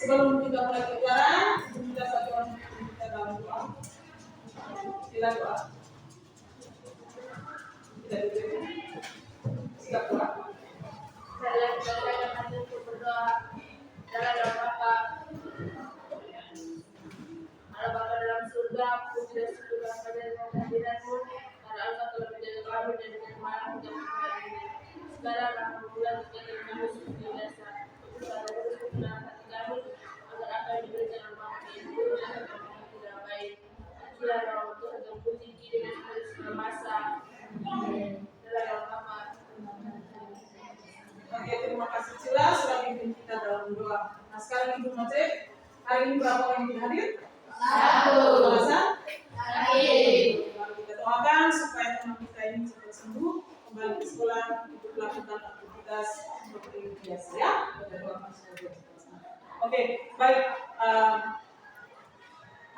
Sebelum kita mulai pelajaran, kita satu orang kita dalam doa. Kita doa. Kita doa. Siap doa. Saya akan berdoa dalam Bapa. Allah Bapa dalam surga, puji dan syukur kepada kehadiran-Mu. Karena Engkau telah menjaga kami dan dengan malam kita berdoa ini. Sekarang alhamdulillah kita kami seperti biasa. Berusaha terus mengenal hati kami agar apa yang diberikan Allah itu dan kami tidak baik. Ajulah roh Tuhan dan puji kini dan segala masa. Dalam Bapa. Oke, terima kasih Cila sudah pimpin kita dalam doa. Nah sekarang Ibu Moce, hari ini berapa orang yang hadir? 1. Alasan? Lalu kita doakan supaya teman kita ini cepat sembuh, kembali ke sekolah untuk melakukan aktivitas seperti biasa ya. Kita doakan semoga. Oke, baik.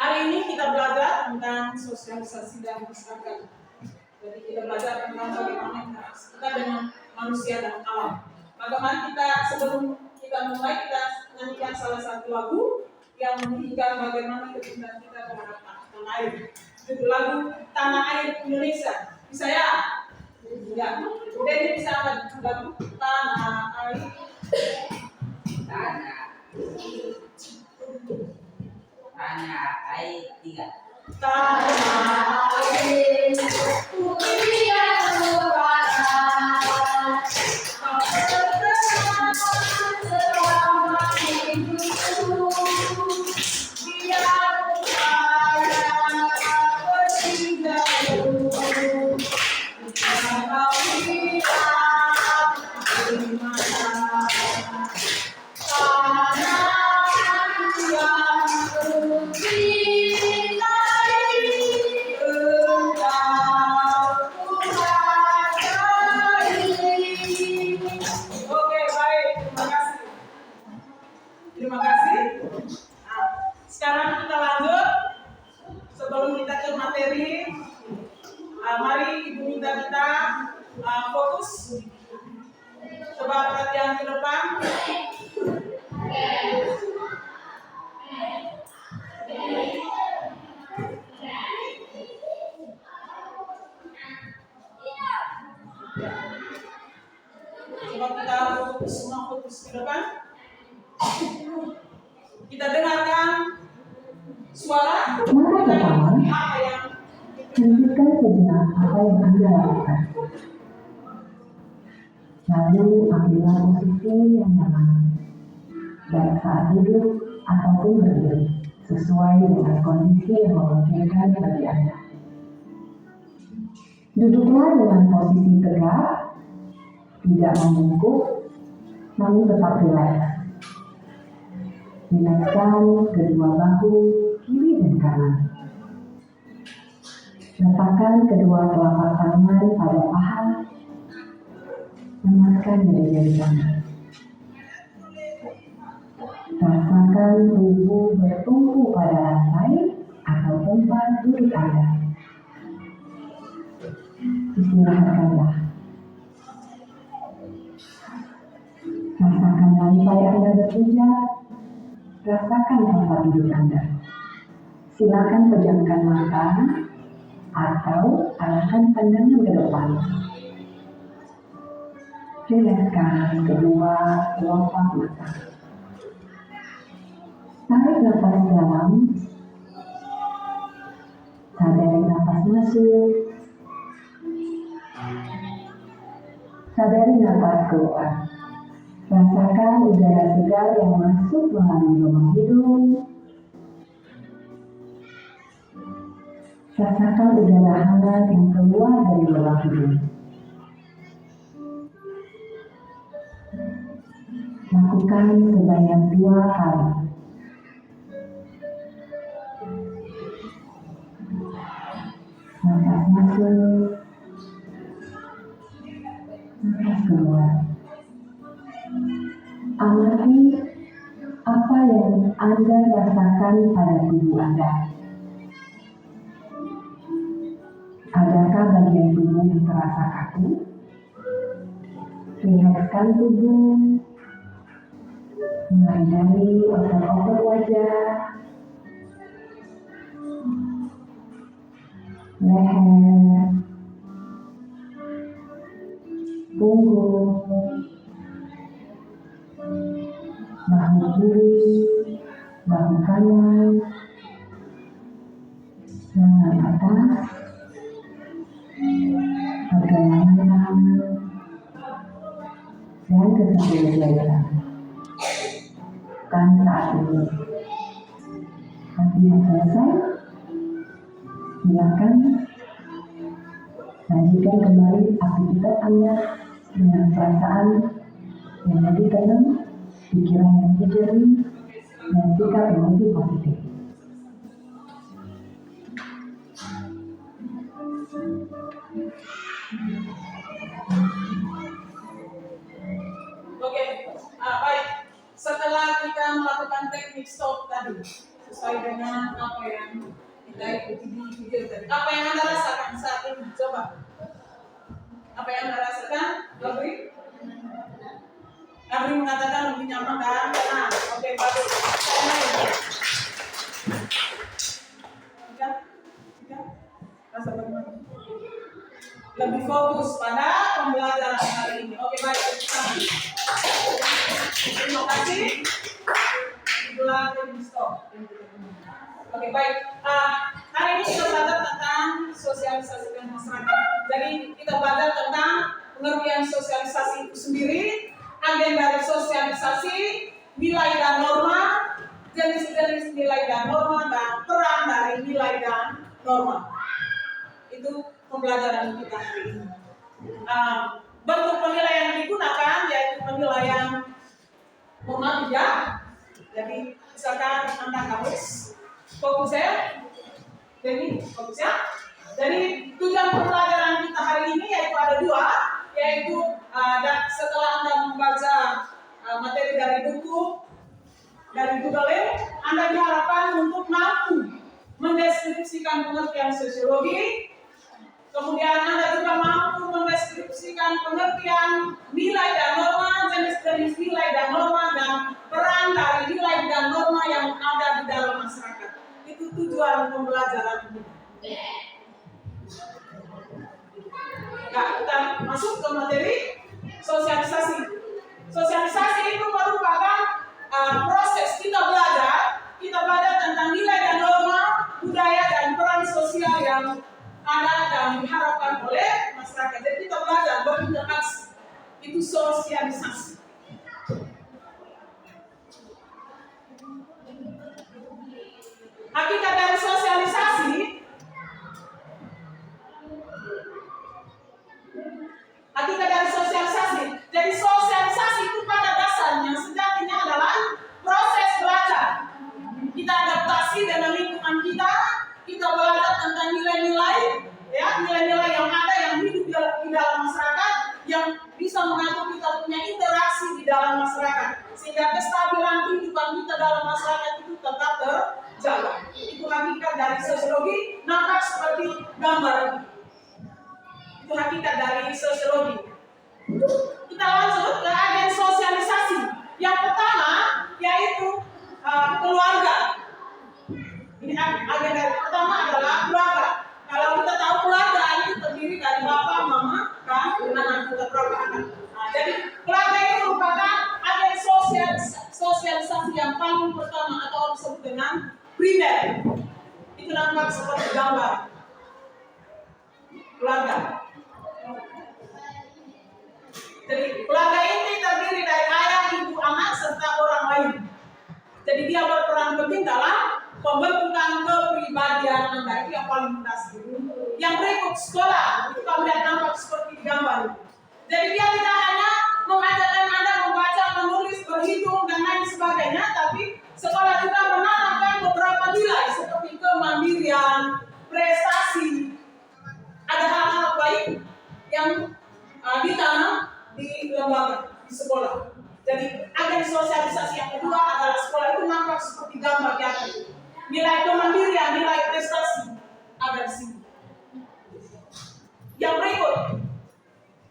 Hari ini kita belajar tentang sosialisasi dan masyarakat. Jadi kita belajar tentang bagaimana kita dengan manusia dan alam. Maka mari kita sebelum kita mulai kita nyanyikan salah satu lagu yang menunjukkan bagaimana kecintaan kita terhadap tanah air. Itu lagu Tanah Air Indonesia. Bisa ya? Ya. Kemudian bisa lagu Tanah Air. Tanah Air 3. Tanah Air Putih yang berwarna selama hidupku, biar upaya bertindak kau hilang di mana tanah yang putih tadi engkau kuhargai. Oke, baik, terima kasih. Terima kasih. Nah, sekarang kita lanjut. Sebelum kita ke materi, mari Ibu minta kita fokus. Coba perhatian ke depan. Coba kita fokus, semua fokus ke depan. Kita dengarkan suara apa yang hentikan sejenak apa yang Anda lakukan. Lalu ambillah posisi yang nyaman, baik saat duduk ataupun berdiri, sesuai dengan kondisi yang memungkinkan bagi Anda. Duduklah dengan posisi tegak, tidak membungkuk, namun tetap rileks. Rilekskan kedua bahu kiri dan kanan. Letakkan kedua telapak tangan pada paha. Lemaskan jari-jari tangan. Rasakan tubuh bertumpu pada lantai atau tempat duduk Anda. Istirahatkanlah. Rasakan lantai Anda berpijak. Rasakan tempat duduk Anda. Silakan pejamkan mata atau arahkan pandangan ke depan. Rilekskan kedua kelopak mata. Tarik nafas dalam. Sadari nafas masuk. Sadari nafas keluar. Rasakan udara segar yang masuk melalui lubang hidung. Rasakan udara hangat yang keluar dari lubang hidung. Lakukan sebanyak 2 kali. Nafas masuk. Nafas keluar. Amati apa yang Anda rasakan pada tubuh Anda. Adakah bagian tubuh yang terasa kaku? Rilekskan tubuh. Mulai dari otot-otot wajah, leher, punggung, bahu kiri, bahu kanan, lengan atas, pergelangan, dan ke sebelah dada. Kan saat ini. Nanti yang selesai, silakan lanjutkan kembali aktivitas Anda dengan perasaan yang lebih tenang, pikiran yang lebih jernih, dan sikap yang lebih positif. Oke, baik. Setelah kita melakukan teknik stop tadi, sesuai dengan apa yang kita ikuti di video tadi, apa yang Anda rasakan saat ini? Coba. Apa yang Anda rasakan? Lebih? Abri mengatakan lebih nyaman dan tenang. Oke, bagus. Saya main. Tidak? Rasa bagaimana? Lebih fokus pada pembelajaran hari ini. Oke, baik. Terima kasih. Itulah teknik stop. Oke, baik. Hari ini kita belajar tentang sosialisasi dengan masyarakat. Jadi kita belajar tentang pengertian sosialisasi itu sendiri, agenda dari sosialisasi, nilai dan norma, jenis-jenis nilai dan norma, dan peran dari nilai dan norma. Itu pembelajaran kita hari ini. Bentuk penilaian yang digunakan yaitu penilaian normatif ya. Jadi misalkan Anda harus fokus ya. Jadi fokus ya. Jadi tujuan pembelajaran kita hari ini yaitu ada dua, yaitu setelah Anda membaca materi dari buku dari Google, Anda diharapkan untuk mampu mendeskripsikan pengertian sosiologi. Kemudian Anda juga mampu mendeskripsikan pengertian nilai dan norma, jenis-jenis nilai dan norma, dan peran dari nilai dan norma yang ada di dalam masyarakat. Itu tujuan pembelajaran ini. Nah, kita masuk ke materi sosialisasi. Sosialisasi itu merupakan proses kita belajar tentang nilai dan norma, budaya dan peran sosial yang ada dan diharapkan oleh masyarakat. Jadi kita belajar berinteraksi. Itu sosialisasi. Hakikat dari sosialisasi, jadi sosialisasi itu pada dasarnya sejatinya adalah proses belajar. Kita adaptasi dengan lingkungan kita belajar tentang nilai-nilai, ya, nilai-nilai yang ada yang hidup di dalam masyarakat, yang bisa mengatur kita punya interaksi di dalam masyarakat, sehingga kestabilan kehidupan kita dalam masyarakat itu tetap terjaga. Itu hakikat dari sosiologi, nampak seperti gambar. Itu hakikat dari sosiologi. Kita lanjut ke agen sosialisasi. Yang pertama yaitu keluarga. Ini agenda pertama adalah keluarga. Kalau kita tahu keluarga itu terdiri dari bapak, mama, kan, anak kita berapa anak. Jadi keluarga ini merupakan agen sosialisasi yang paling pertama atau disebut dengan primer. Itu nampak seperti gambar keluarga. Jadi keluarga ini terdiri dari ayah, ibu, anak, serta orang lain. Jadi dia berperan penting dalam pembentukan kepribadian Anda. Itu yang paling mendasar. Yang berikut sekolah, itu kamu lihat nampak seperti di gambar. Jadi dia tidak hanya mengajarkan Anda membaca, menulis, berhitung, dan lain sebagainya, tapi sekolah juga menanamkan beberapa nilai seperti kemandirian, prestasi. Ada hal-hal baik yang ditanam di lembaga, di sekolah. Jadi agen sosialisasi yang kedua adalah sekolah itu nampak seperti gambar di atas. Nilai kemandirian, nilai prestasi ada di sini. Yang berikut,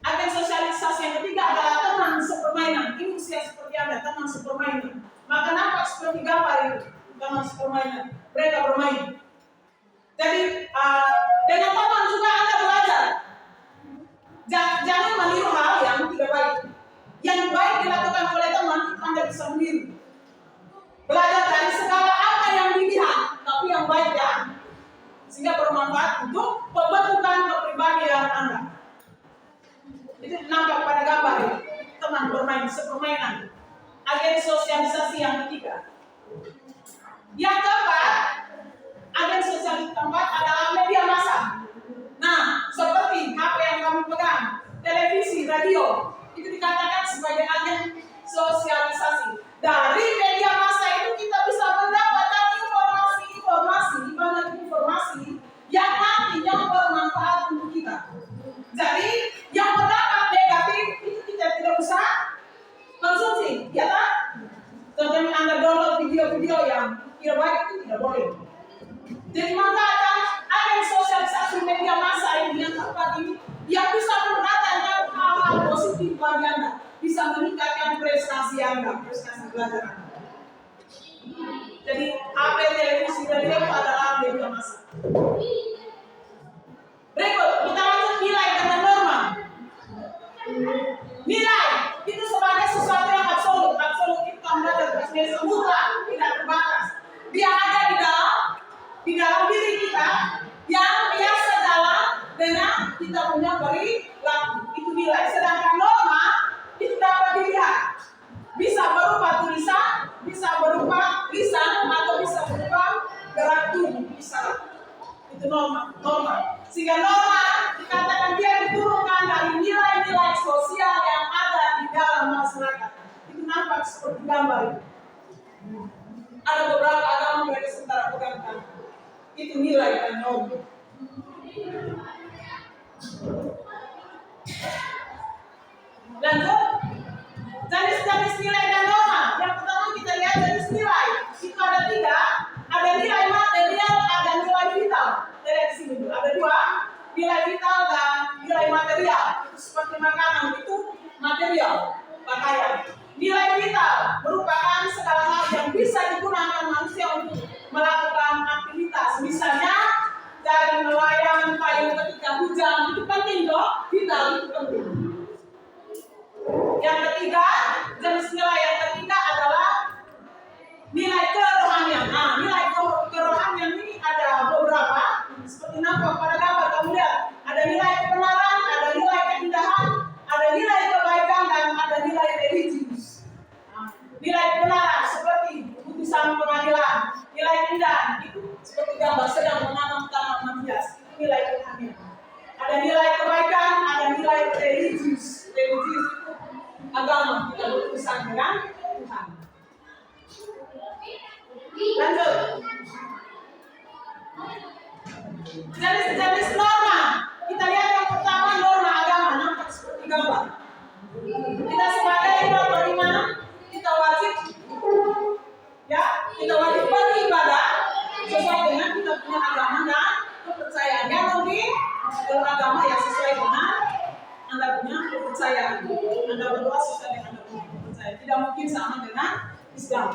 agen sosialisasi yang ketiga adalah teman sepermainan. sepermainan. Ini usia seperti Anda, taman sepermainan. Maka nampak seperti gambar itu, taman sepermainan. Mereka bermain. Jadi dengan teman juga Anda belajar. Jangan meniru hal yang tidak baik. Yang baik dilakukan oleh teman, Anda bisa meniru. Belajar dari segala apa yang dilihat, tapi yang baik ya, sehingga bermanfaat untuk pembentukan kepribadian Anda. Itu nampak pada gambar ya. Teman bermain sepermainan. Agen sosialisasi yang ketiga. Yang keempat, agen sosialisasi keempat adalah media massa. Nah, seperti HP yang kami pegang, televisi, radio, itu dikatakan sebagai agen sosialisasi. Dari media massa itu kita bisa mendapatkan banyak informasi yang nantinya bermanfaat untuk kita. Jadi, yang berdampak negatif itu kita tidak usah konsumsi, ya kan? Contohnya Anda download video-video yang tidak baik itu tidak boleh. Jadi manfaatkan agen sosialisasi media massa ini yang tepat ini yang bisa mendatangkan hal-hal positif bagi Anda, bisa meningkatkan prestasi Anda, prestasi belajar Anda. Jadi HP, televisi, radio adalah media massa. Berikut kita lanjut nilai dengan norma. Nilai itu sebagai sesuatu yang absolut. Absolut itu kamu belajar bahasa mutlak, tidak terbatas. Dia ada di dalam diri kita yang biasa jalan dengan kita punya perilaku. Itu nilai. Sedangkan norma itu dapat dilihat. Bisa berupa tulisan, bisa berupa lisan, atau bisa berupa gerak tubuh. Bisa. Itu norma. Sehingga norma dikatakan dia diturunkan dari nilai-nilai sosial yang ada di dalam masyarakat. Itu nampak seperti gambar itu. Ada beberapa agama mereka sementara pegang. Itu nilai dan norma. Lanjut. Jenis-jenis nilai dan norma. Yang pertama kita lihat jenis nilai. Itu ada 3. Ada nilai material, ada nilai vital. Dari sini dulu. Ada 2. Nilai vital dan nilai material. Itu seperti makanan, itu material, pakaian. Nilai vital merupakan segala hal yang bisa digunakan manusia untuk melakukan aktivitas. Misalnya dari nelayan, payung ketika hujan, itu penting dong. Vital itu penting. Yang ketiga, jenis nilai yang ketiga adalah nilai kerohanian. Nah, nilai kerohanian ini ada beberapa. Seperti nampak pada gambar kamu lihat, ada nilai kebenaran, ada nilai keindahan, ada nilai kebaikan, dan ada nilai religius. Nah, nilai kebenaran seperti putusan pengadilan, nilai keindahan itu seperti gambar sedang menanam tanaman hias. Itu nilai kerohanian. Ada nilai kebaikan, ada nilai religius. Religius itu agama, kita berurusan dengan Tuhan. Lanjut. Jenis-jenis norma. Kita lihat yang pertama norma agama, nampak seperti gambar. Kita sebagai beriman, kita wajib beribadah sesuai dengan kita punya agama dan kepercayaan. Yang lebih beragama yang sesuai dengan Anda punya kepercayaan. Anda berdoa sesuai dengan Anda punya kepercayaan. Tidak mungkin sama dengan Islam.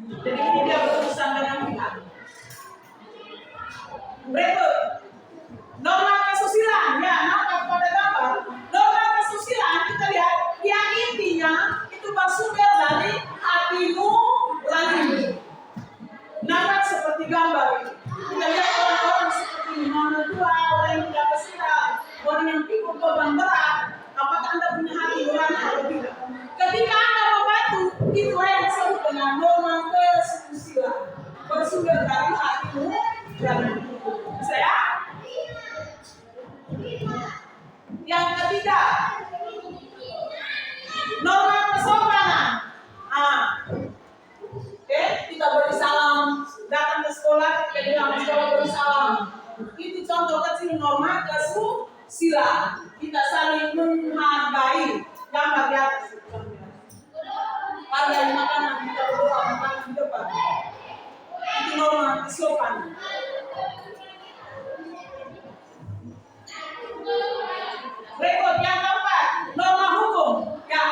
Jadi ini dia berurusan dengan Tuhan. Berikut norma kesusilaan, ya nampak pada gambar. Norma kesusilaan kita lihat yang intinya itu bersumber dari hatimu lagi. Nampak seperti gambar ini. Kita lihat orang-orang seperti mana tua, orang yang tidak bersusila, orang yang pikul beban berat. Apakah Anda punya hati nurani atau tidak? Ketika Anda membantu, itu yang disebut dengan norma kesusilaan. Bersumber dari hatimu lagi. Saya yang ketiga norma kesopanan. Kita beri salam, datang ke sekolah, kita bilang sekolah beri salam. Itu contoh kecil norma kesusilaan. Kita saling menghargai. Gambar di atas. Hargai makanan, kita berdoa makanan di depan. Itu norma kesopanan. Berikut yang keempat, norma hukum. Ya,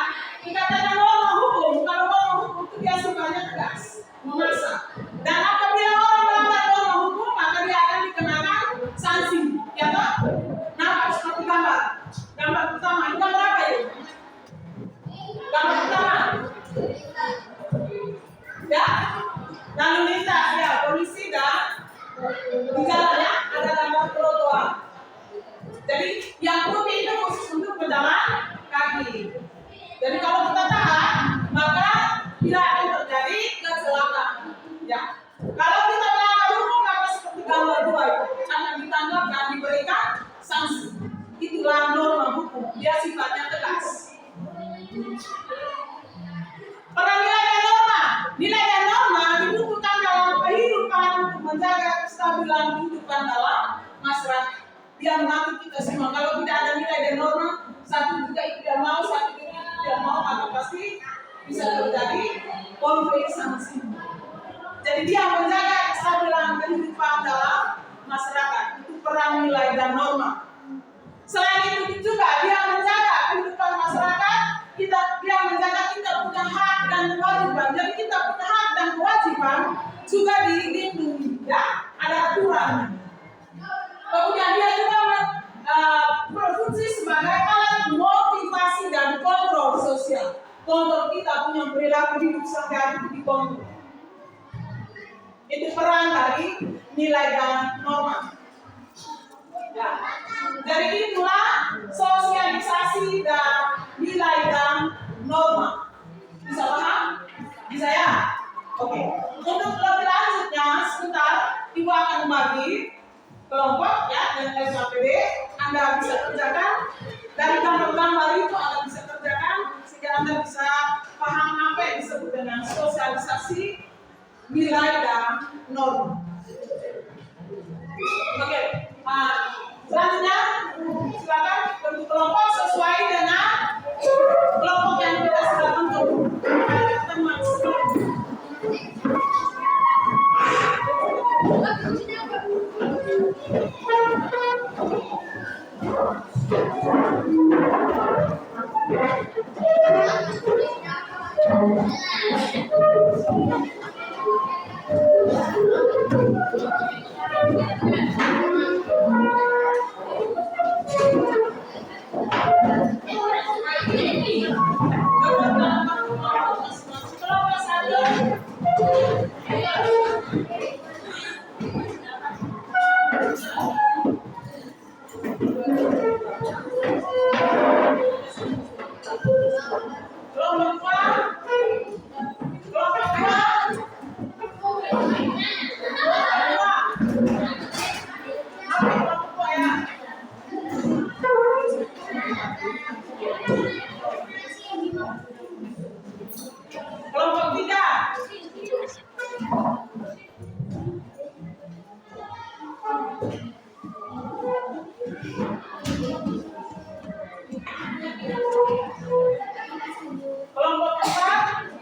masyarakat. Dia mengatur kita semua. Kalau tidak ada nilai dan norma, satu juga tidak mau, satu juga tidak mau, maka pasti bisa terjadi konflik sama-sama. Jadi dia menjaga kestabilan kehidupan dalam masyarakat. Itu peran nilai dan norma. Selain itu juga dia menjaga kehidupan masyarakat. Dia menjaga kita punya hak dan kewajiban. Jadi kita punya hak dan kewajiban juga dilindungi. Ya, ada aturan. Kemudian dia juga berfungsi sebagai alat motivasi dan kontrol sosial. Kontrol kita punya perilaku hidup sehari-hari itu dikontrol. Itu peran dari nilai dan norma. Ya. Dari itulah sosialisasi dan nilai dan norma. Bisa paham? Bisa ya? Oke. Untuk lebih lanjutnya, sebentar Ibu akan bagi kelompok ya dengan LKPD. Anda bisa kerjakan dari gambar-gambar itu Anda bisa kerjakan sehingga Anda bisa paham apa yang disebut dengan sosialisasi nilai dan norma. Oke. Selanjutnya silakan bentuk kelompok sesuai dengan kelompok yang kita sudah bentuk. Teman. Kelompok 1.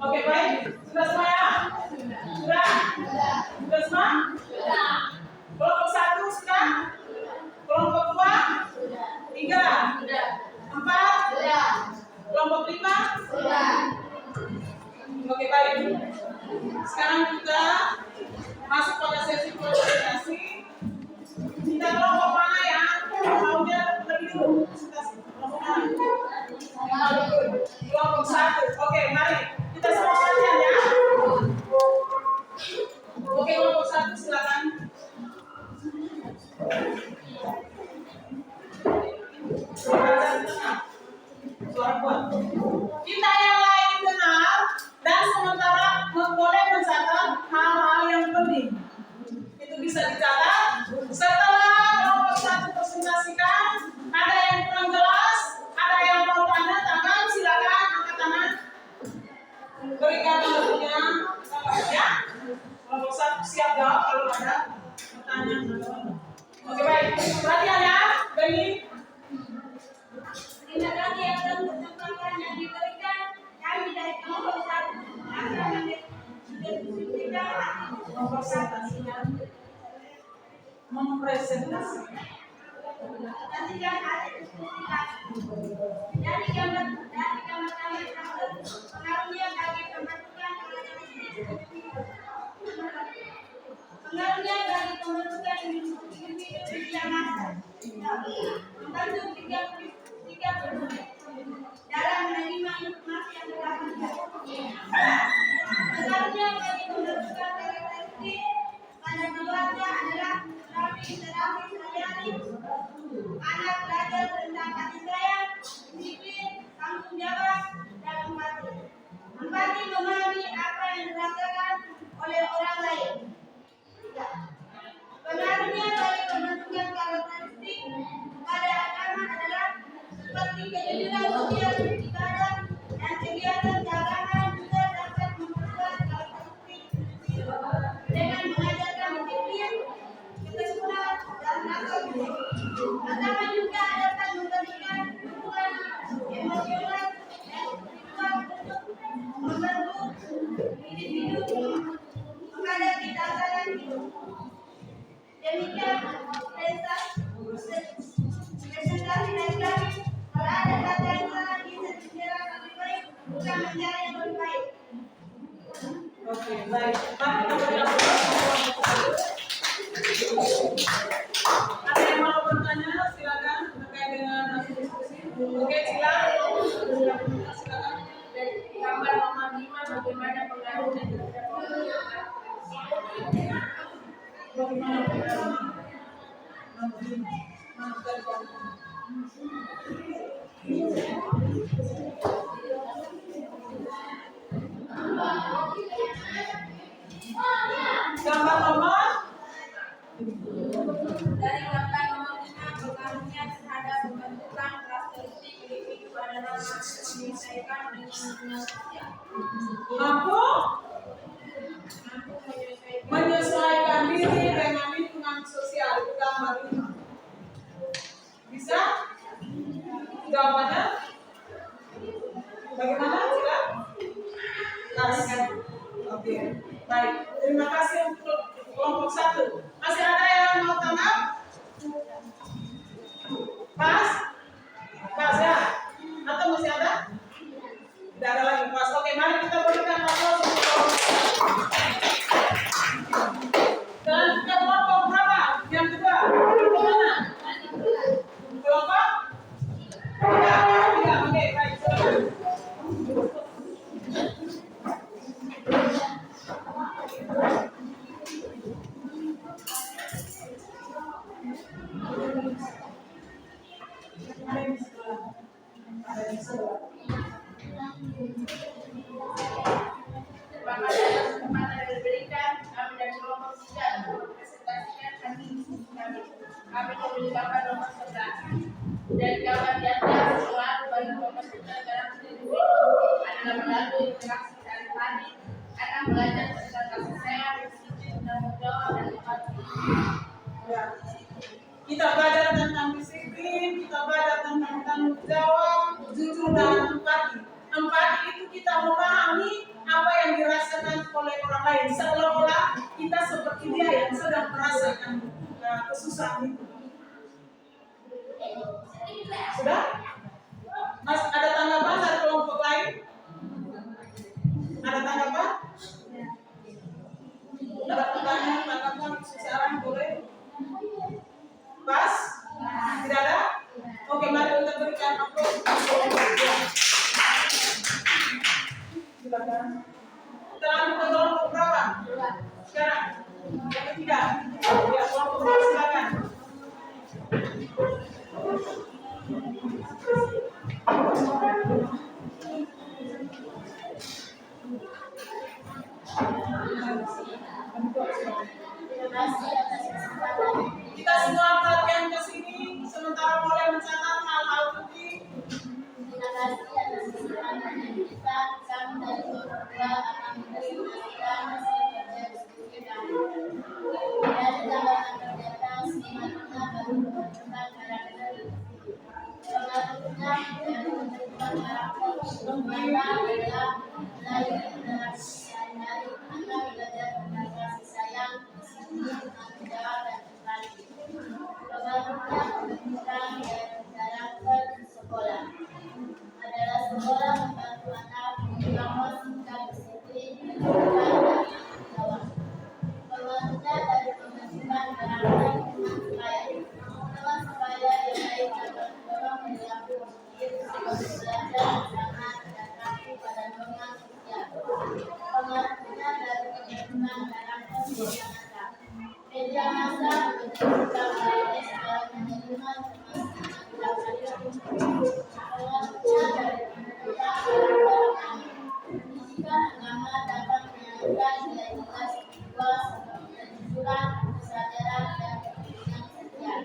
Oke, baik. Sudah semua ya? Sudah? Sudah semua? Kelompok 1 sudah? Kelompok 2? 3? 4? Kelompok 5? Oke, baik. Sekarang kita masuk pada sesi presentasi. Kita kelompok mana ya? Maunya lebih dulu. Kelompok mana? Kelompok 1. Oke, mari. Kita semua latihan ya. Oke, kelompok 1 silakan. Suara kuat. Kita yang lain dengar dan sementara boleh mencatat hal-hal yang penting. Itu bisa dicatat. Setelah kelompok 1 presentasikan, ada yang kurang jelas, ada yang mau tanya tangan, silakan angkat tangan. Berikan waktunya, ya. Kelompok 1 siap jawab kalau ada pertanyaan. Oke, baik. Perhatian ya, Beni. Terima kasih atas kesempatan yang diberikan kami dari kelompok 1 akan mendiskusikan Kelompok 1 mempresentasikan hasil diskusi dari gambar kami pengaruhnya bagi pembentukan individu yang membantu tiga dalam menerima informasi yang beragam. Pengaruhnya bagi pembentukan karakteristik pada keluarga adalah terapi sehari-hari. Anak belajar tentang kasih sayang, disiplin, tanggung jawab, dan empati. Empati memahami apa yang dirasakan oleh orang lain. Pengaruhnya bagi pembentukan karakteristik pada agama adalah seperti kejujuran sosial, ibadah, dan kegiatan keagamaan juga dapat memperkuat karakteristik dengan mengajarkan disiplin, ketekunan, dan rasa syukur. Agama juga dapat memberikan dukungan emosional dan spiritual untuk membantu individu menghadapi tantangan hidup. Demikian desa, presentasi dari kami. Kalau ada kata yang salah di sejarah lebih baik, bukan menjadi yang lebih baik. Oke, baik. Mari kita berikan ada yang mau bertanya, silakan terkait dengan hasil diskusi. Oke, silakan. Dari gambar nomor 5, bagaimana pengaruhnya terhadap pemerintahan? Bagaimana pengaruhnya? Gambar nomor Dari gambar nomor 5, pengaruhnya terhadap pembentukan karakteristik individu adalah menyesuaikan dengan lingkungan sosial. mampu Mampu menyesuaikan menyesuaikan diri dengan lingkungan sosial. Itu gambar 5. Bisa? Jawabannya? Bagaimana? Silakan. Oke. Baik. Terima kasih untuk kelompok 1. Masih ada yang mau tanggap? Pas? Pas ya? Atau masih ada? Tidak ada lagi. Pas. Oke, mari kita berikan aplaus untuk kelompok 1. Dan ke kelompok berapa? Yang kedua? Kelompok mana? Kelompok? Tiga. Oke, baik. Silakan. Terima kasih atas kesempatan yang diberikan. Kami dari kelompok 3 untuk mempresentasikan hasil diskusi kami. Kami memilih gambar nomor 11. Dari gambar di atas, pengaruh bagi pembentukan karakter individu adalah melalui interaksi sehari-hari. Anak belajar tentang kasih sayang, disiplin, tanggung jawab, dan empati. Ya. Kita belajar tentang disiplin, kita belajar tentang tanggung jawab, jujur dan empati. Empati itu kita memahami apa yang dirasakan oleh orang lain, seolah-olah kita seperti dia yang sedang merasakan kesusahan itu. Sudah? Mas, ada tanggapan dari kelompok lain? Ada tanggapan? Ada pertanyaan, tanggapan, saran, boleh? Pas? Tidak ada? Oke, mari kita berikan aplaus. Silakan. Kita lanjut ke kelompok berapa? Sekarang? Yang ketiga. Ya, kelompok berapa? Silakan. Kita semua perhatian ke sini, sementara boleh mencatat hal-hal penting. Terima kasih atas kesempatan yang diberikan. Kami dari kelompok 2 akan mempresentasikan hasil kerja diskusi kami. Dari gambaran terdata, skematika bagi pembentukan karakter individu. Pengaruhnya dari pembentukan karakter pertama adalah melalui interaksi sehari-hari. Anak belajar tentang kasih sayang, disiplin, tanggung jawab, dan empati. Pengaruhnya pembentukan dari karakter di sekolah adalah sekolah membantu anak membangun sikap disiplin, pendidikan, dan tanggung jawab. Pengaruhnya dari pembentukan karakter teman sebaya yang baik dapat mendorong perilaku positif seperti belajar bersama dan aktif pada lingkungan sosial. Pengaruhnya dari pembentukan karakter media massa. Media massa menunjukkan bahwa sekolah manajemen pengaruhnya dari pembentukan karakter pendidikan agama dapat menyalurkan nilai-nilai spiritual seperti kejujuran, kesadaran, dan kepentingan sosial.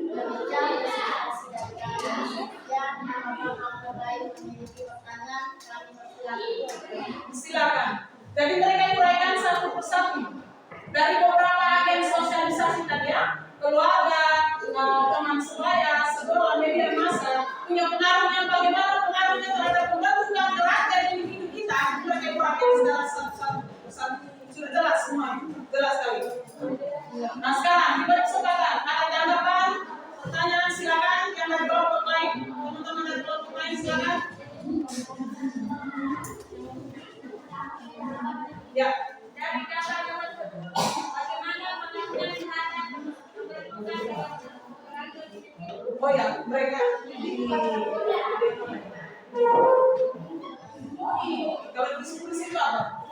Demikian presentasi dari kami. Sekian, apakah terbaik memiliki pertanyaan? Kami persilakan. Silakan. Jadi mereka uraikan satu persatu. Dari beberapa agen sosialisasi tadi ya, keluarga, teman sebaya, sekolah, media massa punya pengaruh yang bagaimana pengaruhnya terhadap pembentukan karakter individu kita. Mereka uraikan secara satu-satu sudah jelas semua, jelas sekali. Nah sekarang diberi kesempatan ada silakan. Ya. Dari gambar nomor 1, bagaimana pengertian terhadap keberuntungan dalam mengatur hidup? Oh ya, mereka kalau diskusi itu apa?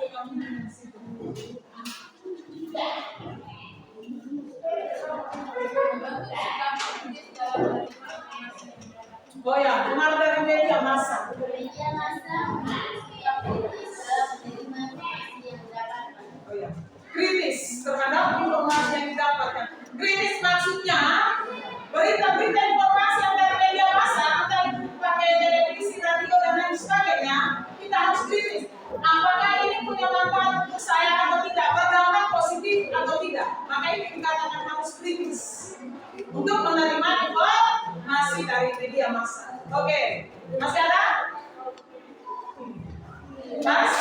Oh ya, benar dari media massa. Media massa yang kritis dalam menerima informasi yang didapatkan. Oh ya, kritis terhadap informasi yang didapatkan. Kritis maksudnya berita-berita informasi yang dari media massa, entah itu pakai televisi, radio dan lain sebagainya, kita harus kritis. Apakah ini punya manfaat untuk saya atau tidak, berdampak positif atau tidak? Maka ini dikatakan harus kritis untuk menerima informasi dari media massa. Oke, masih ada? Mas,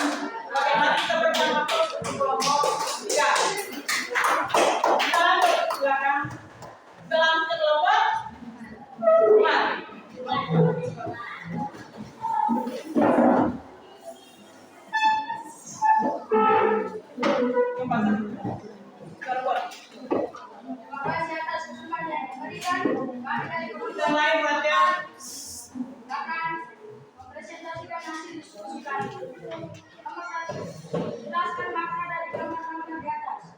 bagaimana kita bersama kelompok 3? Kita lanjut ke belakang. Kita lanjut ke kelompok 4. Informasi atas kesempatan yang diberikan pada Kita lain perhatian. akan mempresentasikan hasil diskusi kami. Nomor 1, jelaskan makna dari gambar-gambar di atas.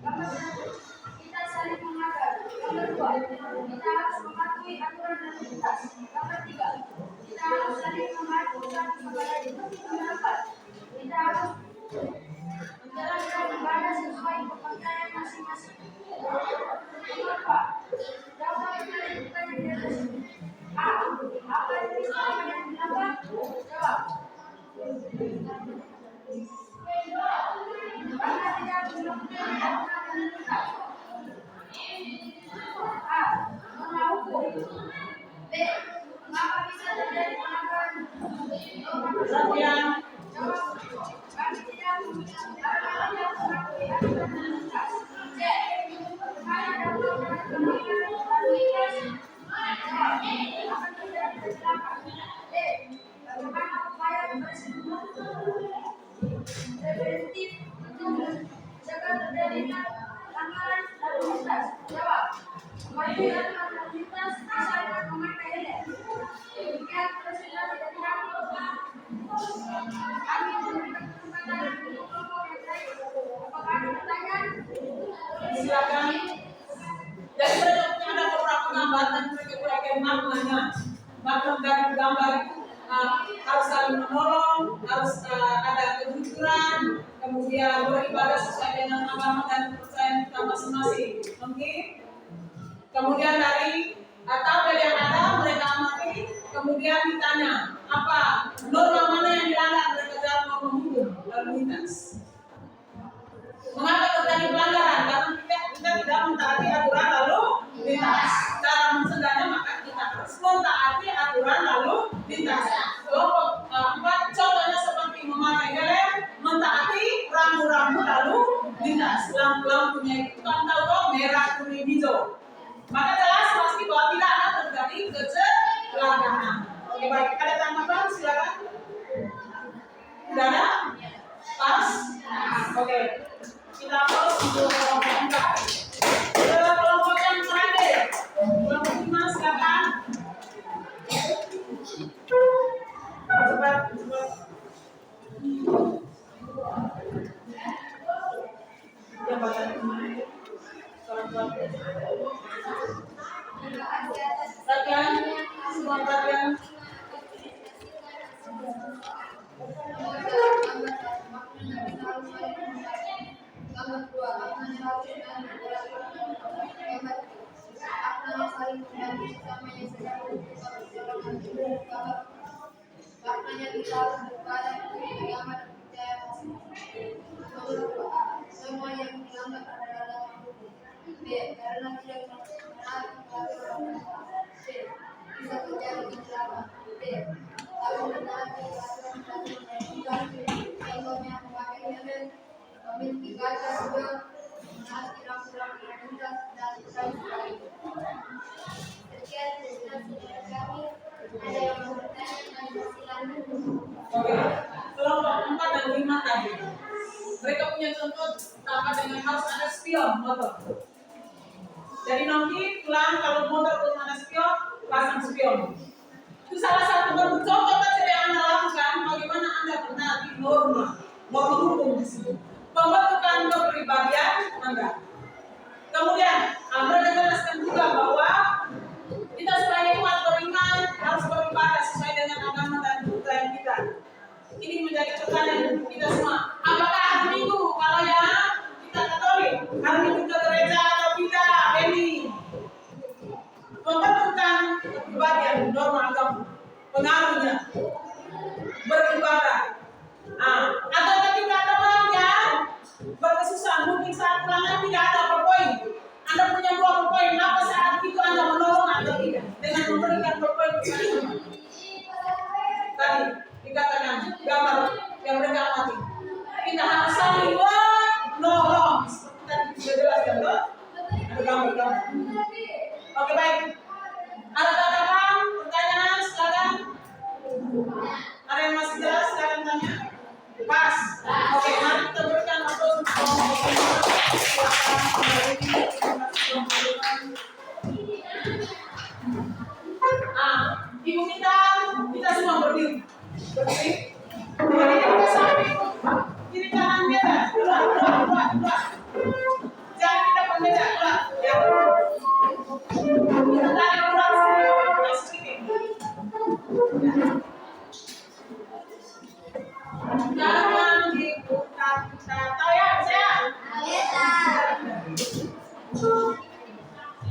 Nomor 1, kita saling menghargai. Nomor 2, kita harus mematuhi aturan dan lintas. Nomor 3, kita harus saling membantu satu sama lain. Nomor 4, kita harus menjalankan ibadah sesuai kepercayaan masing-masing. Nomor 4, jawab pertanyaan di atas. A. Apa itu istilah yang dilanggar? Jawab. Karena tidak melakukan aturan dan lintas. A. Norma hukum. B. Mengapa bisa terjadi pelanggaran? Perhatian. Jawab. Kami tidak mematuhi aturan dan lintas. C. Bagaimana dampak dari pelanggaran lalu lintas? Jawab. Akan terjadi kecelakaan. D. Bagaimana upaya preventif untuk mencegah terjadinya pelanggaran lalu lintas? Jawab. Memakai lalu lintas bisa dengan memakai helm. Demikian presentasi dari kami. Kami memberikan kesempatan untuk kelompok yang lain. Apakah ada pertanyaan? Silakan. Jadi berikutnya ada beberapa gambar dan mereka maknanya. Makna dari gambar itu harus saling menolong, harus ada kejujuran, kemudian beribadah sesuai dengan agama dan kepercayaan kita masing-masing. Oke. Kemudian dari tabel yang ada mereka amati, kemudian ditanya apa norma mana yang dilanggar, mereka jawab norma hukum lalu lintas. Mengapa terjadi pelanggaran? Karena kita tidak mentaati aturan lalu lintas. Cara mencegahnya maka kita harus mentaati aturan lalu lintas. Kelompok 4 contohnya seperti memakai helm, mentaati rambu-rambu lalu lintas. Lampu-lampunya itu kan tahu merah, kuning, hijau. Maka jelas pasti bahwa tidak akan terjadi kecelakaan. Oke baik, ada tanggapan silakan. Tidak ada? Pas? Oke. Kita terus untuk kelompok 4. Kelompok yang terakhir, kelompok 5 silakan. Cepat. Ya bagian semua bagian. Maknanya kita harus berpada agama dan percaya masing-masing. Semua yang dilanggar adalah dalam hukum. B. Karena tidak menaati peraturan. C. Bisa terjadi kecelakaan. D. Harus menaati peraturan. Contohnya memakai helm, memiliki kaca tebal, menaati rambu-rambu lalu lintas dan lain sebagainya. Sekian presentasi dari kami. Ada yang mau bertanya? Jadi nanti pulang kalau motor belum ada spion, pasang spion. Itu salah satu bentuk contoh kecil yang Anda lakukan bagaimana Anda menaati norma hukum di situ. Pembentukan kepribadian Anda. Kemudian Anda jelaskan juga bahwa kita sebagai umat beriman harus beribadah sesuai dengan agama dan budaya kita. Ini menjadi pertanyaan kita semua. Apakah hari Minggu kalau ya kita Katolik hari Minggu ke gereja atau tidak? Ini pembentukan kepribadian norma agama pengaruhnya beribadah. Atau ketika temannya berkesusahan mungkin saat pulangan tidak ada poin. Anda punya 2 poin. Apa saat itu Anda menolong atau tidak dengan memberikan poin kepada teman? Tadi dikatakan gambar yang mereka amati. Kita harus saling menolong. Tadi sudah jelaskan loh. Ada gambar. Oke baik. Ada tanggapan, pertanyaan, silakan. Ada yang masih jelas, silakan tanya. Pas. Oke, mari kita berikan waktu untuk Ibu kita semua berdiri. Berdiri. Berdiri kita sampai kiri kanan beda. Dua. Jangan kita berbeda. Ya. Kita tarik urat sedikit. Jangan diputar-putar. Tahu ya, saya?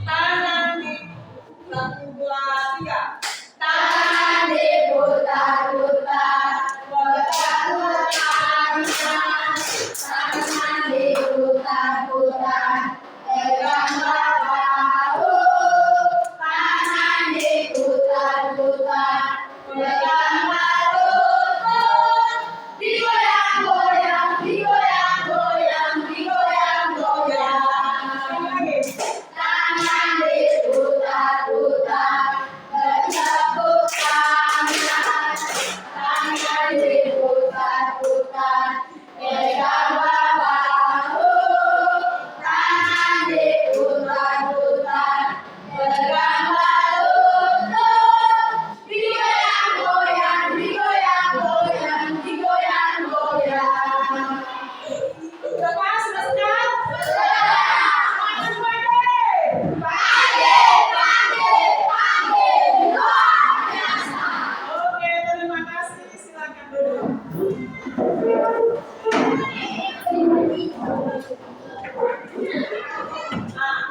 Tangan diputar 1, 2, 3. Tangan diputar-putar, tangan diputar-putar, pegang bahu. Tangan diputar-putar, pegang bahu. Digoyang-goyang, digoyang-goyang, digoyang-goyang. Tangan diputar-putar, bertepuk tangan. Tangan diputar-putar, pegang bahu. Tangan diputar-putar, pegang bahu. Digoyang-goyang, digoyang-goyang, digoyang-goyang. Lepas, selesai. Semangat, Panggil, luar biasa. Oke, terima kasih. Silakan duduk.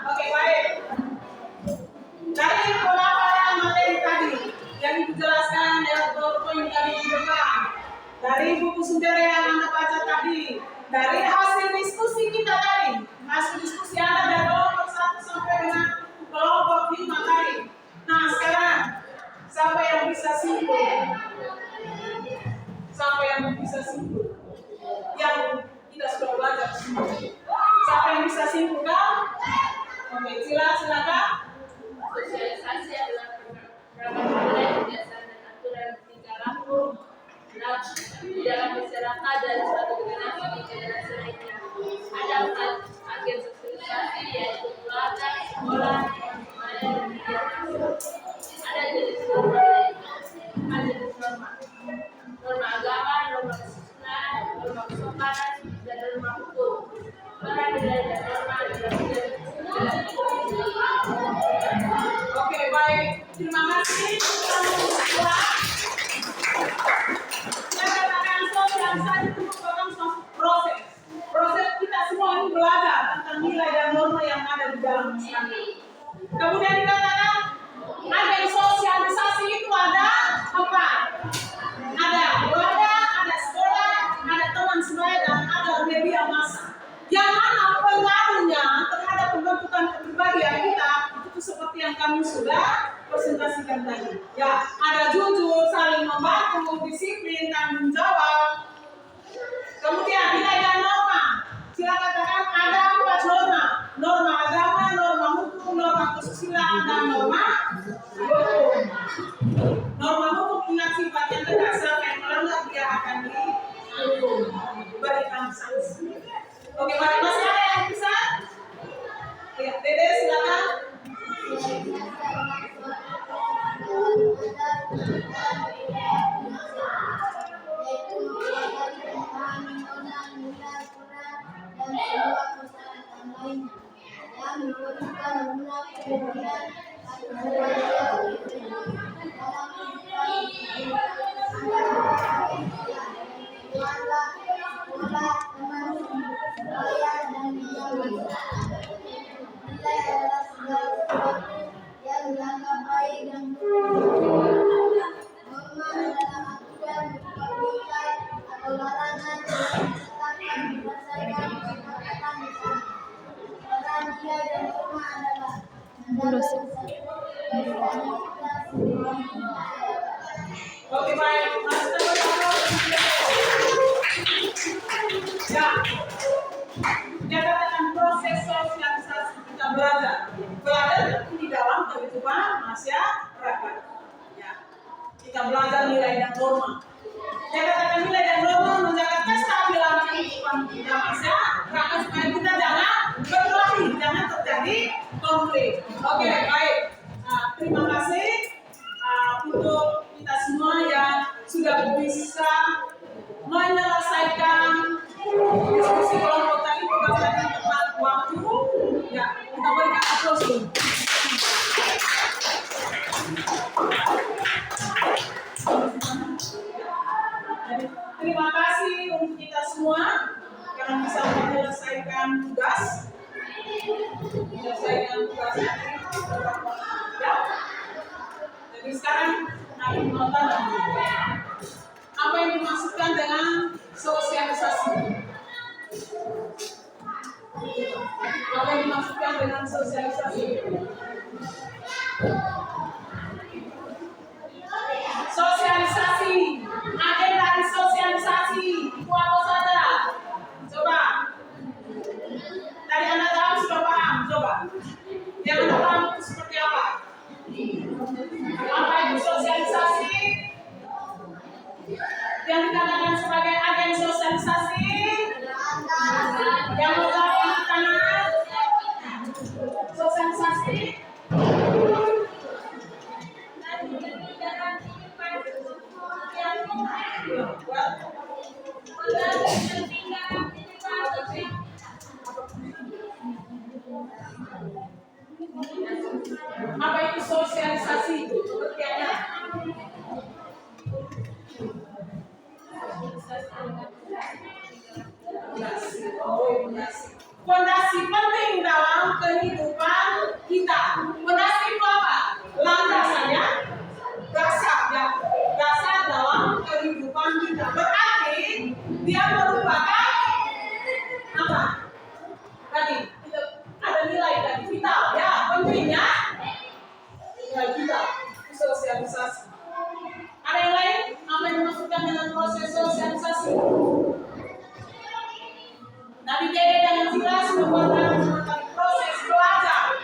Oke, baik. Dari pemaparan materi tadi yang dijelaskan lewat PowerPoint tadi di depan, dari buku sumber yang Anda baca tadi, dari hasil diskusi kita tadi, hasil diskusi Anda dari kelompok 1 sampai dengan kelompok 5 tadi. Nah, sekarang siapa yang bisa simpul? Siapa yang bisa simpul? Yang kita sudah belajar semua. Siapa yang bisa simpulkan? Oke, silakan. Sosialisasi adalah program yang biasa dan aturan tingkah laku di dalam masyarakat dari suatu generasi ke generasi lainnya. Ada 4 agen sosialisasi yaitu keluarga, sekolah, dan media. Ada jenis norma, norma agama, norma kesusilaan, norma kesopanan, dan norma hukum. Para nilai dan norma adalah Oke, baik. Terima kasih. Kita katakan sosialisasi itu merupakan suatu proses. Proses kita semua ini belajar tentang nilai dan norma yang ada di dalam masyarakat. Kemudian dikatakan agen sosialisasi itu ada 4. Ada keluarga, ada sekolah, ada teman sebaya, dan ada media massa. Yang mana pengaruhnya terhadap pembentukan kepribadian kita itu seperti yang kami sudah presentasikan tadi. Ya, ada jujur, saling membantu, disiplin, tanggung jawab. Kemudian nilai dan norma. Silakan katakan ada 4 norma. Norma agama, norma hukum, norma kesusilaan, dan norma hukum. Norma hukum ingat sifat yang tegas, siapa yang melanggar dia akan dihukum, diberikan sanksi. Oke, masih ada yang bisa? Ya, Dede silakan. Oke baik, Mas ya, terkait dengan proses sosialisasi kita belajar tentu di dalam kehidupan masyarakat. Ya, kita belajar nilai dan norma. Katakan nilai dan norma menjaga kestabilan kehidupan kita masyarakat supaya kita jangan berkelahi, jangan terjadi konflik. Oke, baik. Terima kasih untuk kita semua yang sudah bisa menyelesaikan diskusi kelompok tadi di tepat waktu. Ya, kita berikan aplaus dulu. Terima kasih untuk kita semua yang bisa menyelesaikan tugas. Ya. Jadi sekarang kami menonton apa yang dimaksudkan dengan sosialisasi. Apa yang dimaksudkan dengan sosialisasi? Sosialisasi, agenda dari sosialisasi itu apa saja? Coba. Dari Anda tahu sudah paham, coba. Yang Anda paham itu seperti apa? Apa itu sosialisasi? Yang dikatakan sebagai agen sosialisasi? Yang menjawab anak kanan? Sosialisasi? Apa itu sosialisasi? Pengertiannya? Fondasi penting dalam kehidupan kita. Fondasi itu apa? Landasannya dasar ya. Dasar dalam kehidupan kita. Berarti dia merupakan apa? Tadi ada nilai tadi vital ya, pentingnya nilai vital sosialisasi. Ada yang lain? Apa yang dimaksudkan dengan proses sosialisasi? Nabi Dede dengan jelas membuat proses belajar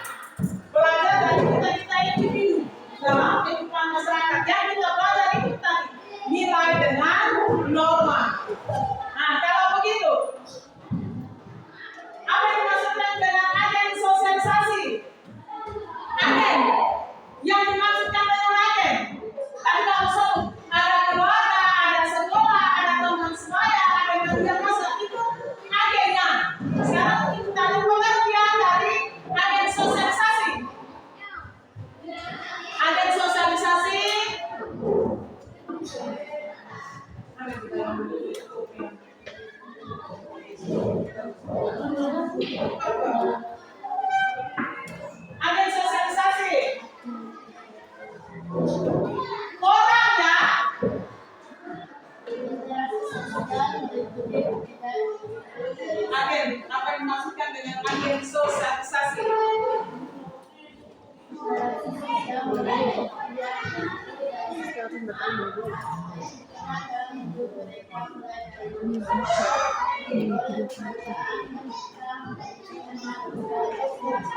dari kita individu dalam kehidupan masyarakat. Yang kita belajar itu tadi nilai dengan norma. Nah, kalau begitu, apa yang dimaksudkan dengan agen sosialisasi? Agen yang dimaksudkan dengan agen tadi kalau sebut ada keluarga, ada sekolah, ada teman sebaya, ada kerja masa itu agennya. Sekarang kita ada pengertian dari agen sosialisasi. Agen sosialisasi agen sosialisasi orangnya agen. Apa yang dimaksudkan dengan agen sosialisasi?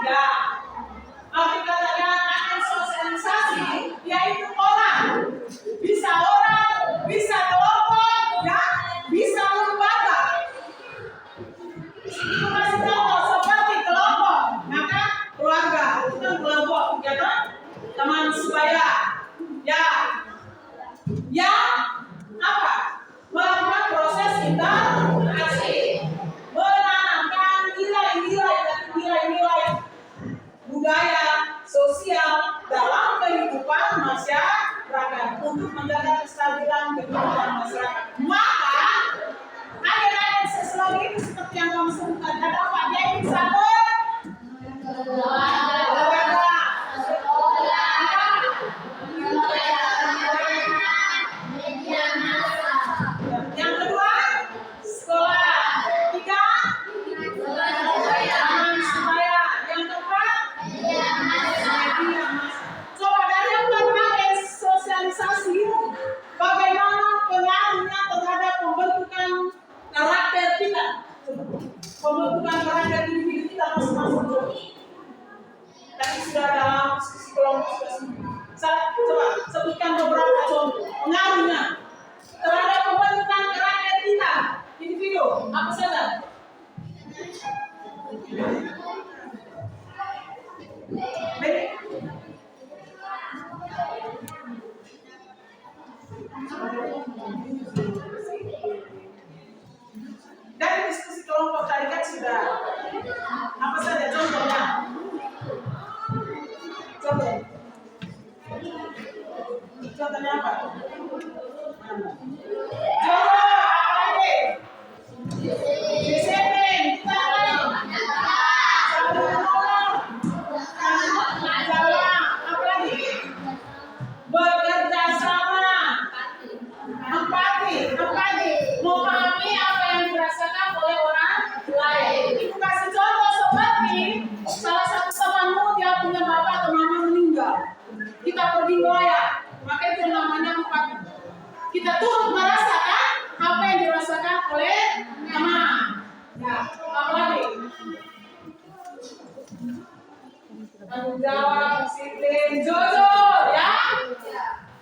Ya, kalau kita katakan agen sosialisasi, yaitu orang, bisa kelompok, ya, bisa lembaga. Itu masih contoh seperti kelompok, maka keluarga itu kan kelompok, ya kan? Teman sebaya, ya, apa? Melakukan proses interaksi, menanamkan nilai-nilai budaya, sosial dalam kehidupan masyarakat untuk menjaga kestabilan kehidupan masyarakat. Maka agen-agen sosial ini seperti yang kamu sebutkan ada apa? Yaitu satu, yang kedua, sekolah. Tiga, taman sebaya. Yang keempat, media massa. Coba dari yang berbagai sosialisasi, bagaimana pengaruhnya terhadap pembentukan karakter kita, pembentukan karakter individu kita masing-masing. Tadi sudah dalam diskusi kelompok sudah coba sebutkan beberapa contoh pengaruhnya terhadap pembentukan karakter kita individu. Apa saja? Baik. Dari diskusi kelompok tadi kan sudah apa saja contohnya? Contohnya apa? Contoh apa lagi? Disiplin, kita saling menolong, apa lagi? Bekerja sama, empati, memahami apa yang dirasakan oleh orang lain. Ibu kasih contoh seperti salah satu temanmu dia punya bapak atau mama meninggal. Kita pergi melayat, maka itu namanya empati. Kita turut merasakan apa yang dirasakan oleh teman. Ya, apa lagi? Tanggung jawab, disiplin, jujur, ya.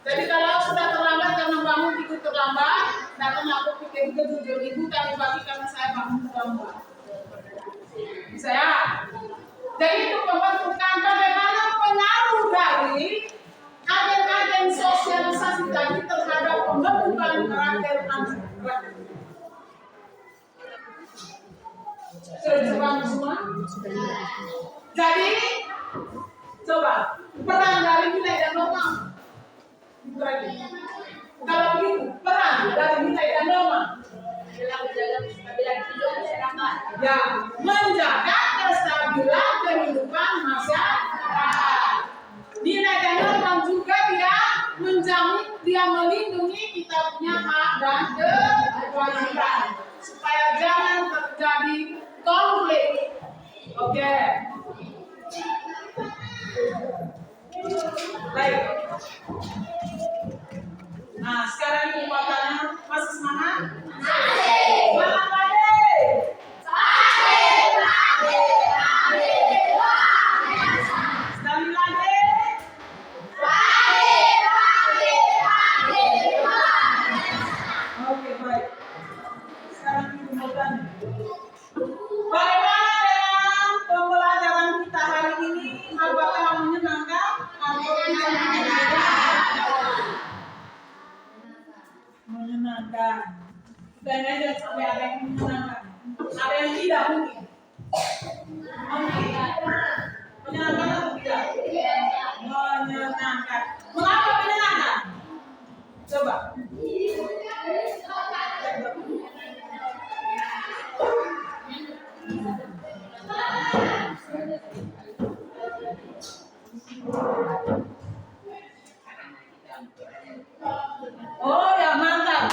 Jadi kalau sudah terlambat karena bangun tidur terlambat, datang aku pikir jujur ibu kami pagi karena saya bangun terlambat. Bisa ya? Jadi itu pembentukan bagaimana pengaruh dari agen-agen sosialisasi tadi terhadap pembentukan karakter anak. Sudah dipahami semua? Jadi coba peran dari nilai dan norma. Kalau begitu, peran dari nilai dan norma dalam menjaga kestabilan kehidupan masyarakat. ya menjaga kestabilan kehidupan masyarakat. Nilai dan norma juga dia menjamin, dia melindungi kita punya hak dan kewajiban supaya jangan terjadi konflik. Oke. Baik. Nah, sekarang ini pembahasannya masih semangat? Semangat lagi. Sekali lagi. Oke, baik. Sekarang ini pembahasan. Bagaimana dengan pembelajaran kita hari ini? Apakah menyenangkan atau menyenangkan? Kita ini aja sampai ada yang menyenangkan, ada yang tidak mungkin. Menyenangkan atau tidak? Menyenangkan. Mengapa menyenangkan? Coba. Oh ya, mantap.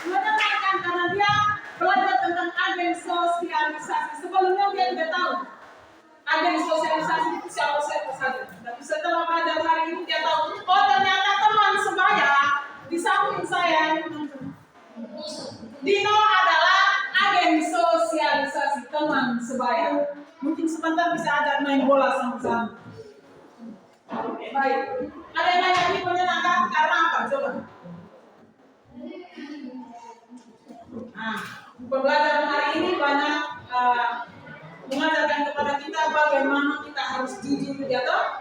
Menyenangkan karena dia belajar tentang agen sosialisasi. Sebelumnya dia tidak tahu agen sosialisasi itu siapa saja. Tapi setelah belajar hari ini dia tahu, oh ternyata teman sebaya di samping saya Dino adalah agen sosialisasi teman sebaya. Mungkin sebentar bisa ajak main bola sama-sama. Baik. Ada yang nanya ini menyenangkan karena apa? Coba. Nah, pembelajaran hari ini banyak mengajarkan kepada kita bagaimana kita harus jujur, ya toh?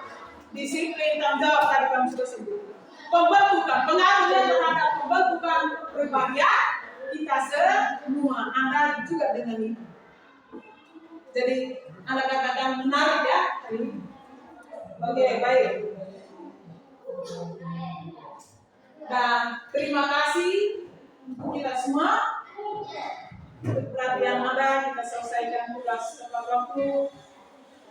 Disiplin, tanggung jawab tadi kami sudah sebut. Pembentukan, pengaruhnya terhadap pembentukan pribadi kita semua, Anda juga dengan ini. Jadi Anda katakan menarik ya hari ini. Oke, baik. Dan terima kasih untuk kita semua. Untuk perhatian Anda, kita selesaikan tugas tepat waktu.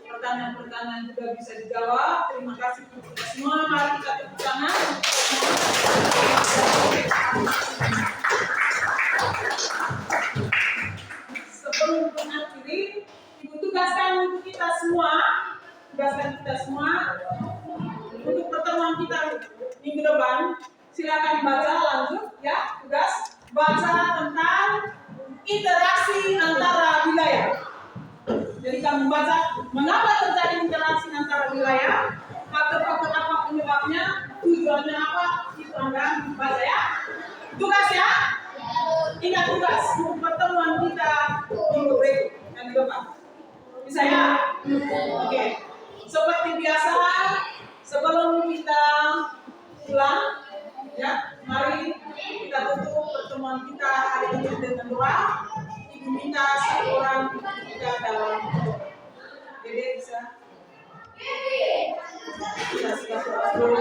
Pertanyaan-pertanyaan juga bisa dijawab. Terima kasih untuk kita semua. Mari kita tepuk tangan. Sebelum mengakhiri, Ibu tugaskan untuk kita semua untuk pertemuan kita minggu depan. Silakan baca lanjut ya, tugas baca tentang interaksi antara wilayah. Jadi kamu baca mengapa terjadi interaksi antara wilayah, faktor-faktor apa penyebabnya, tujuannya apa, itu Anda baca ya. Tugas ya. Ingat tugas pertemuan kita minggu berikut dan depan. Bisa ya? Oke. Seperti biasa, sebelum kita pulang, ya, mari kita tutup pertemuan kita hari ini dengan doa. Ibu minta satu orang kita dalam doa. Dede bisa? Kita siap dulu.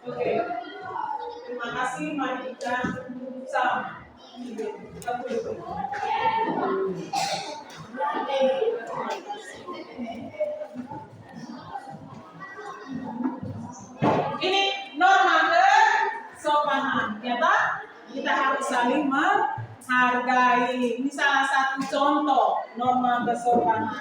Oke, terima kasih. Mari kita sama. Kita tutup. Ini norma kesopanan, ya Pak? Kita harus saling menghargai. Ini salah satu contoh norma kesopanan.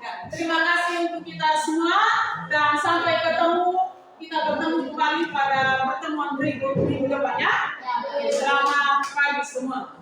Ya, terima kasih untuk kita semua dan sampai kita bertemu kembali pada pertemuan berikut minggu depan ya. Selamat pagi semua.